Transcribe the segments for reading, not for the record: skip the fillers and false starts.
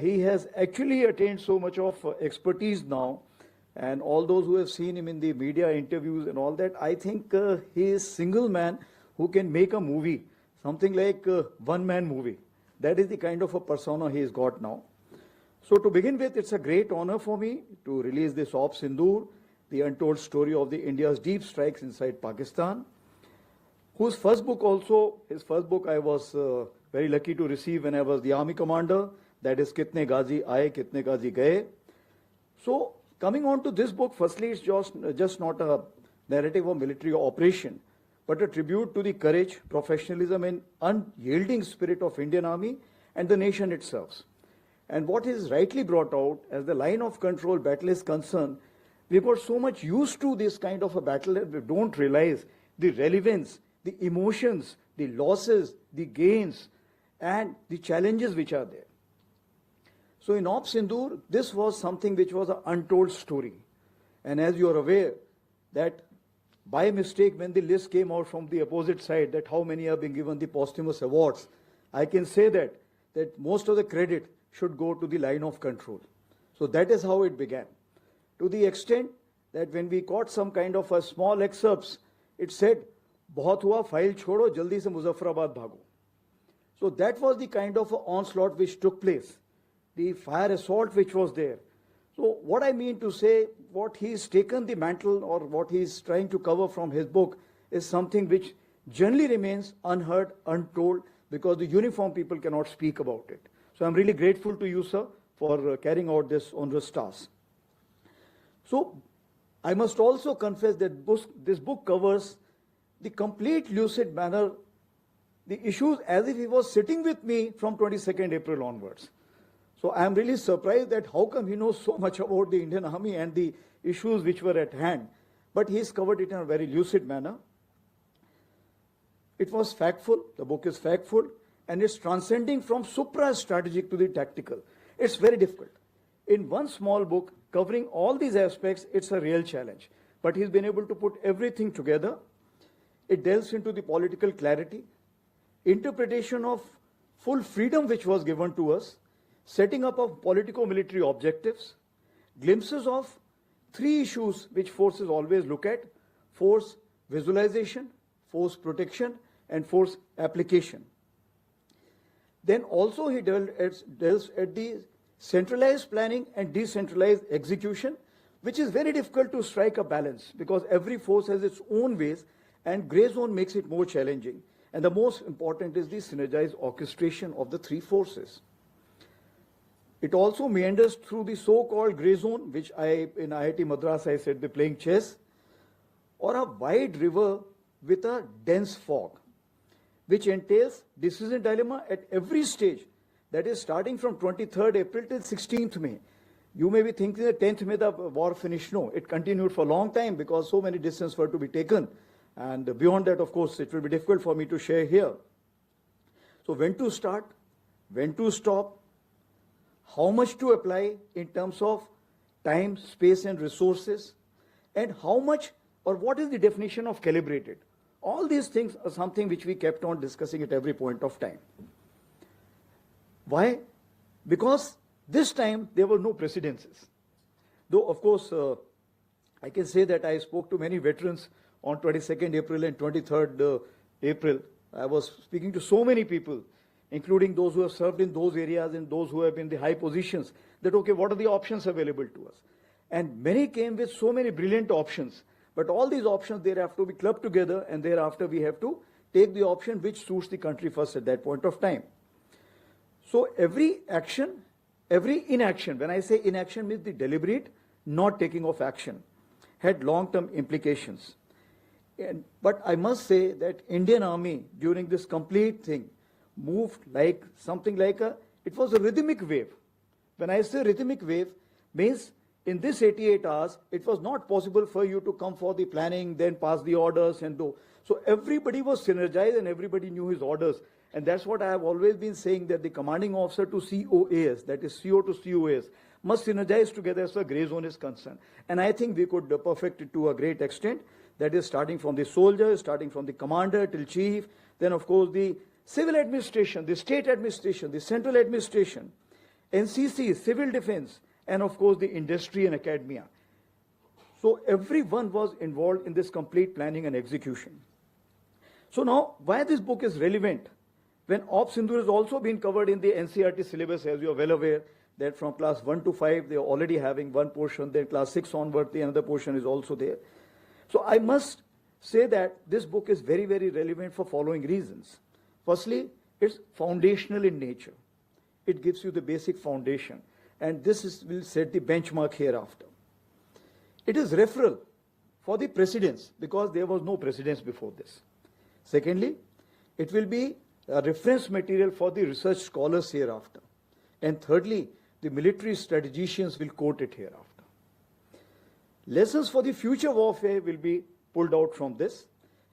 he has actually attained so much of expertise now, and all those who have seen him in the media interviews and all that, I think he is single man who can make a movie, something like one-man movie. That is the kind of a persona he has got now. So to begin with, it's a great honor for me to release this Operation Sindoor, the untold story of the India's deep strikes inside Pakistan, whose first book also, his first book I was very lucky to receive when I was the army commander, that is Kitne Ghazi Aaye, Kitne Ghazi Gaye. So coming on to this book, firstly, it's just not a narrative of military operation, but a tribute to the courage, professionalism and unyielding spirit of Indian Army and the nation itself. And what is rightly brought out as the line of control battle is concerned, we got so much used to this kind of a battle that we don't realize the relevance, the emotions, the losses, the gains, and the challenges which are there. So in Operation Sindoor, this was something which was an untold story. And as you are aware, that by mistake, when the list came out from the opposite side, that how many have been given the posthumous awards, I can say that most of the credit should go to the line of control. So that is how it began. To the extent that when we got some kind of a small excerpts, it said, "Bahut hua, file chodo, jaldi se Muzaffarabad bhago." So that was the kind of onslaught which took place, the fire assault which was there. So what I mean to say, what he's taken the mantle or what he's trying to cover from his book is something which generally remains unheard, untold, because the uniformed people cannot speak about it. So I'm really grateful to you, sir, for carrying out this onerous task. So I must also confess that this book covers the complete lucid manner, the issues as if he was sitting with me from 22nd April onwards. So I am really surprised that how come he knows so much about the Indian Army and the issues which were at hand, but he's covered it in a very lucid manner. It was factful, the book is factful, and it's transcending from supra-strategic to the tactical. It's very difficult. In one small book, covering all these aspects, it's a real challenge. But he's been able to put everything together. It delves into the political clarity, interpretation of full freedom which was given to us, setting up of politico-military objectives, glimpses of three issues which forces always look at: force visualization, force protection, and force application. Then also he delves at the centralized planning and decentralized execution, which is very difficult to strike a balance because every force has its own ways and gray zone makes it more challenging. And the most important is the synergized orchestration of the three forces. It also meanders through the so-called gray zone, which in IIT Madras I said, the playing chess, or a wide river with a dense fog, which entails decision dilemma at every stage. That is starting from 23rd April till 16th May. You may be thinking that 10th May the war finished. No, it continued for a long time because so many decisions were to be taken. And beyond that, of course, it will be difficult for me to share here. So when to start, when to stop, how much to apply in terms of time, space and resources, and how much or what is the definition of calibrated. All these things are something which we kept on discussing at every point of time. Why? Because this time there were no precedences. Though, of course, I can say that I spoke to many veterans on 22nd April and 23rd April. I was speaking to so many people, including those who have served in those areas and those who have been in the high positions, that, okay, what are the options available to us? And many came with so many brilliant options. But all these options, they have to be clubbed together, and thereafter we have to take the option which suits the country first at that point of time. So every action, every inaction, when I say inaction means the deliberate not taking of action, had long-term implications. But I must say that Indian Army during this complete thing moved like something like it was a rhythmic wave. When I say rhythmic wave, means in this 88 hours, it was not possible for you to come for the planning, then pass the orders and do. So everybody was synergized and everybody knew his orders. And that's what I have always been saying, that the commanding officer to COAS, that is CO to COAS, must synergize together as far as gray zone is concerned. And I think we could perfect it to a great extent. That is starting from the soldier, starting from the commander till chief, then of course the civil administration, the state administration, the central administration. NCC, civil defense, and of course the industry and academia. So everyone was involved in this complete planning and execution. So now, why this book is relevant? When Op Sindoor has also been covered in the NCERT syllabus, as you are well aware, that from class 1 to 5, they are already having one portion, then class 6 onward, the another portion is also there. So I must say that this book is very, very relevant for following reasons. Firstly, it's foundational in nature. It gives you the basic foundation, and will set the benchmark hereafter. It is referral for the precedents, because there was no precedents before this. Secondly, it will be a reference material for the research scholars hereafter. And thirdly, the military strategicians will quote it hereafter. Lessons for the future warfare will be pulled out from this,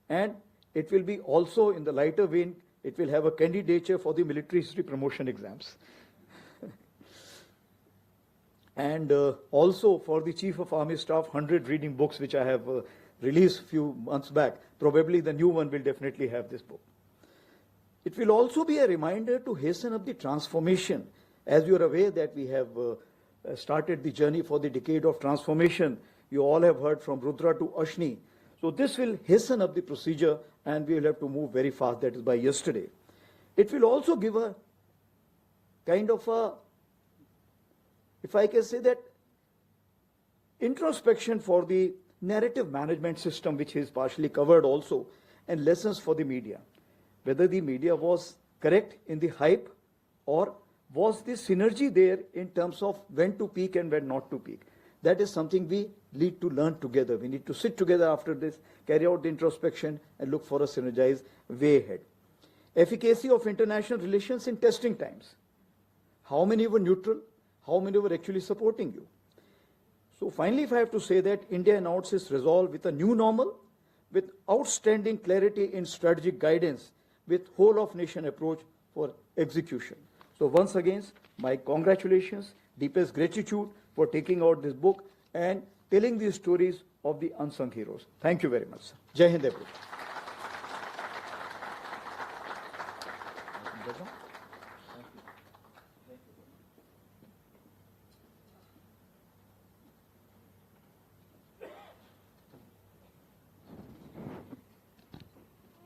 and it will be also, in the lighter vein, it will have a candidature for the military history promotion exams. And also for the Chief of Army Staff, 100 reading books, which I have released a few months back. Probably the new one will definitely have this book. It will also be a reminder to hasten up the transformation. As you are aware that we have started the journey for the decade of transformation. You all have heard from Rudra to Ashni. So this will hasten up the procedure, and we will have to move very fast, that is by yesterday. It will also give a kind of a, if I can say that, introspection for the narrative management system, which is partially covered also, and lessons for the media. Whether the media was correct in the hype, or was the synergy there in terms of when to peak and when not to peak. That is something we need to learn together. We need to sit together after this, carry out the introspection, and look for a synergized way ahead. Efficacy of international relations in testing times. How many were neutral? How many were actually supporting you? So finally, if I have to say that India announced its resolve with a new normal, with outstanding clarity in strategic guidance, with whole of nation approach for execution. So once again, my congratulations, deepest gratitude for taking out this book and telling these stories of the unsung heroes. Thank you very much, sir. Jai Hind, everyone.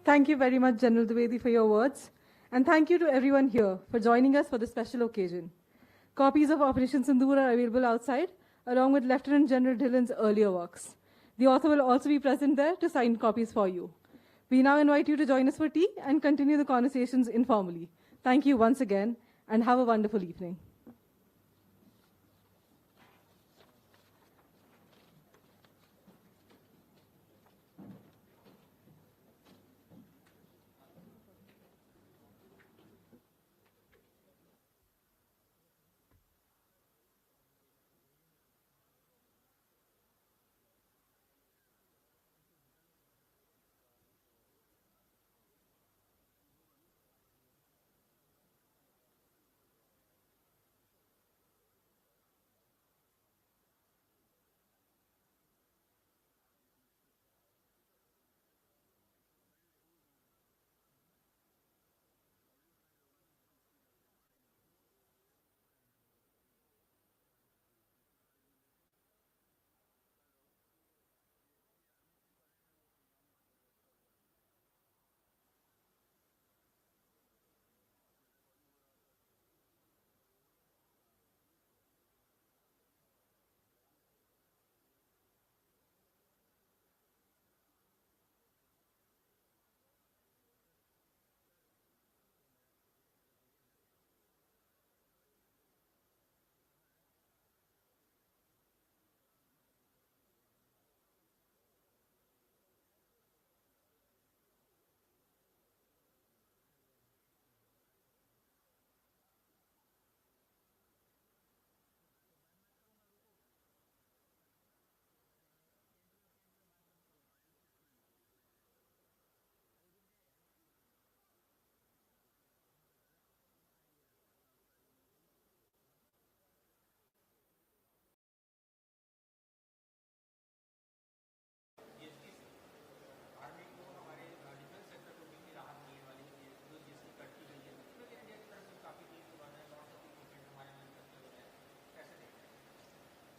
Thank you very much, General Dwivedi, for your words. And thank you to everyone here for joining us for this special occasion. Copies of Operation Sindoor are available outside, along with Lieutenant General Dhillon's earlier works. The author will also be present there to sign copies for you. We now invite you to join us for tea and continue the conversations informally. Thank you once again, and have a wonderful evening.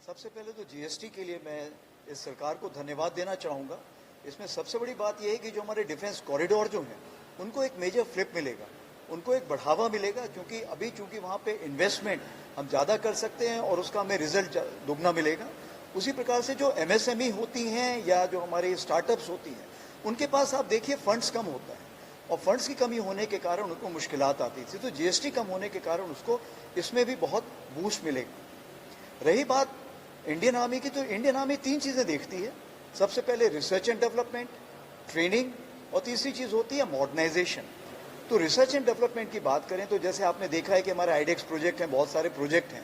सबसे पहले तो GST के लिए मैं इस सरकार को धन्यवाद देना चाहूँगा। इसमें सबसे बड़ी बात यह है कि जो हमारे डिफेंस कॉरिडोर जो हैं उनको एक मेजर फ्लिप मिलेगा, उनको एक बढ़ावा मिलेगा, क्योंकि अभी चूंकि वहाँ पे इन्वेस्टमेंट हम ज़्यादा कर सकते हैं और उसका हमें रिजल्ट दुगना मिलेगा। उसी प्रकार से जो एमएसएमई होती हैं या जो हमारे स्टार्टअप्स होती हैं उनके पास आप देखिए फंड्स कम होता है और फंड्स की कमी होने के कारण उनको मुश्किलात आती थी। तो जीएसटी कम होने के कारण उसको इसमें भी बहुत बूस्ट मिलेगा। रही बात इंडियन आर्मी की, तो इंडियन आर्मी 3 चीज़ें देखती है। सबसे पहले रिसर्च एंड डेवलपमेंट, ट्रेनिंग और तीसरी चीज़ होती है मॉडर्नाइजेशन। तो रिसर्च एंड डेवलपमेंट की बात करें तो जैसे आपने देखा है कि हमारे आईडेक्स प्रोजेक्ट हैं, बहुत सारे प्रोजेक्ट हैं।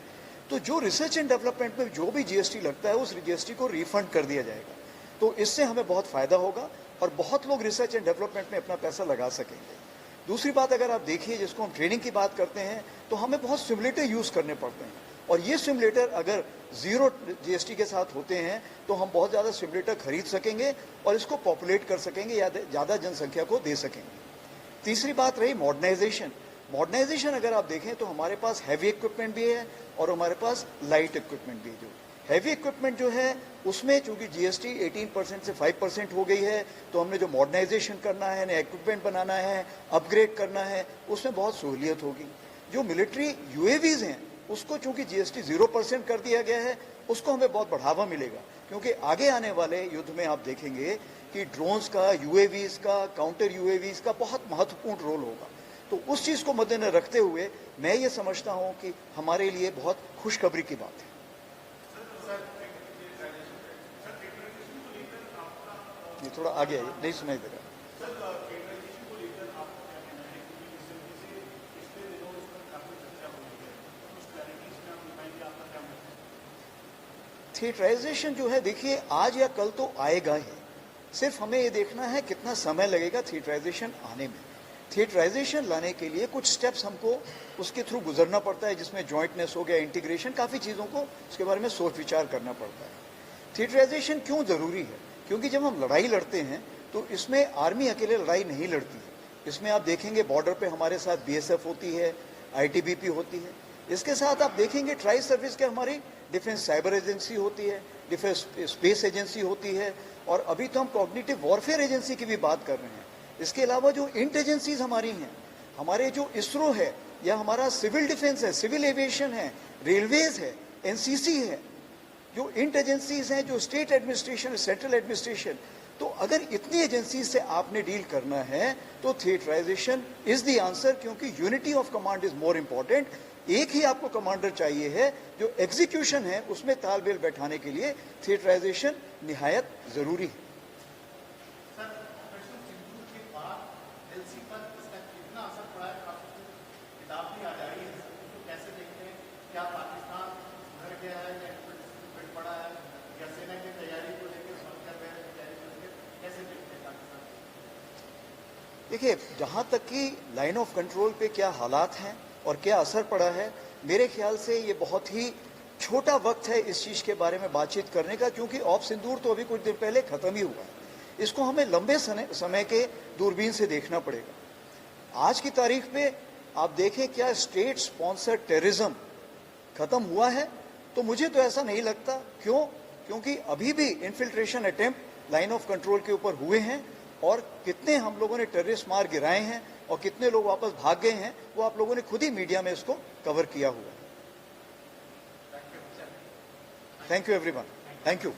तो जो रिसर्च एंड डेवलपमेंट में जो भी जीएसटी लगता है उस जीएसटी को रिफंड कर दिया जाएगा। तो इससे हमें बहुत फायदा होगा और बहुत लोग रिसर्च एंड डेवलपमेंट में अपना पैसा लगा सकेंगे। दूसरी बात अगर आप देखिए, जिसको हम ट्रेनिंग की बात करते हैं, तो हमें बहुत सिमुलेटर यूज करने पड़ते हैं और ये सिमुलेटर अगर जीरो जीएसटी के साथ होते हैं तो हम बहुत ज़्यादा सिमुलेटर खरीद सकेंगे और इसको पॉपुलेट कर सकेंगे या ज़्यादा जनसंख्या को दे सकेंगे। तीसरी बात रही मॉडर्नाइजेशन। मॉडर्नाइजेशन अगर आप देखें तो हमारे पास हैवी इक्विपमेंट भी है और हमारे पास लाइट इक्विपमेंट भी है। जो हैवी इक्विपमेंट जो है उसमें चूंकि जीएसटी 18% से 5% हो गई है, तो हमने जो मॉडर्नाइजेशन करना है, नया इक्विपमेंट बनाना है, अपग्रेड करना है, उसमें बहुत सहूलियत होगी। जो मिलिट्री यूएवीज हैं उसको चूंकि जीएसटी 0% कर दिया गया है, उसको हमें बहुत बढ़ावा मिलेगा, क्योंकि आगे आने वाले युद्ध में आप देखेंगे कि ड्रोन्स का, यूएवीज का, काउंटर यूएवीज का बहुत महत्वपूर्ण रोल होगा। तो उस चीज को मद्देनजर रखते हुए मैं ये समझता हूं कि हमारे लिए बहुत खुशखबरी की बात है। ये थोड़ा आगे आइए, नहीं सुनाई दे रहा। थिएटराइजेशन जो है, देखिए आज या कल तो आएगा ही, सिर्फ हमें ये देखना है कितना समय लगेगा थिएटराइजेशन आने में। थिएटराइजेशन लाने के लिए कुछ स्टेप्स हमको उसके थ्रू गुजरना पड़ता है, जिसमें जॉइंटनेस हो गया, इंटीग्रेशन, काफ़ी चीज़ों को उसके बारे में सोच विचार करना पड़ता है। थिएटराइजेशन क्यों ज़रूरी है? क्योंकि जब हम लड़ाई लड़ते हैं तो इसमें आर्मी अकेले लड़ाई नहीं लड़ती है। इसमें आप देखेंगे बॉर्डर पे हमारे साथ बीएसएफ होती है, आईटीबीपी होती है। इसके साथ आप देखेंगे ट्राई सर्विस के हमारी डिफेंस साइबर एजेंसी होती है, डिफेंस स्पेस एजेंसी होती है, और अभी तो हम कॉग्निटिव वॉरफेयर एजेंसी की भी बात कर रहे हैं। इसके अलावा जो इंट एजेंसीज हमारी हैं, हमारे जो इसरो है या हमारा सिविल डिफेंस है, सिविल एविएशन है, रेलवेज है, एनसीसी है, जो इंट एजेंसीज हैं, जो स्टेट एडमिनिस्ट्रेशन, सेंट्रल एडमिनिस्ट्रेशन, तो अगर इतनी एजेंसीज से आपने डील करना है तो थिएटराइजेशन इज द आंसर, क्योंकि unity of command is more important. एक ही आपको कमांडर चाहिए है, जो एग्जीक्यूशन है उसमें तालमेल बैठाने के लिए थिएटराइजेशन निहायत जरूरी है। देखिए, जहां तक कि लाइन ऑफ कंट्रोल पे क्या हालात हैं और क्या असर पड़ा है, मेरे ख्याल से ये बहुत ही छोटा वक्त है इस चीज़ के बारे में बातचीत करने का, क्योंकि ऑपरेशन सिंदूर तो अभी कुछ दिन पहले ख़त्म ही हुआ है। इसको हमें लंबे समय के दूरबीन से देखना पड़ेगा। आज की तारीख पे आप देखें क्या स्टेट स्पॉन्सर्ड टेररिज्म ख़त्म हुआ है? तो मुझे तो ऐसा नहीं लगता। क्यों? क्योंकि अभी भी infiltration attempt line of control के ऊपर हुए हैं, और कितने हम लोगों ने टेररिस्ट मार गिराए हैं और कितने लोग वापस भाग गए हैं, वो आप लोगों ने खुद ही मीडिया में इसको कवर किया हुआ है। Thank you everyone. Thank you.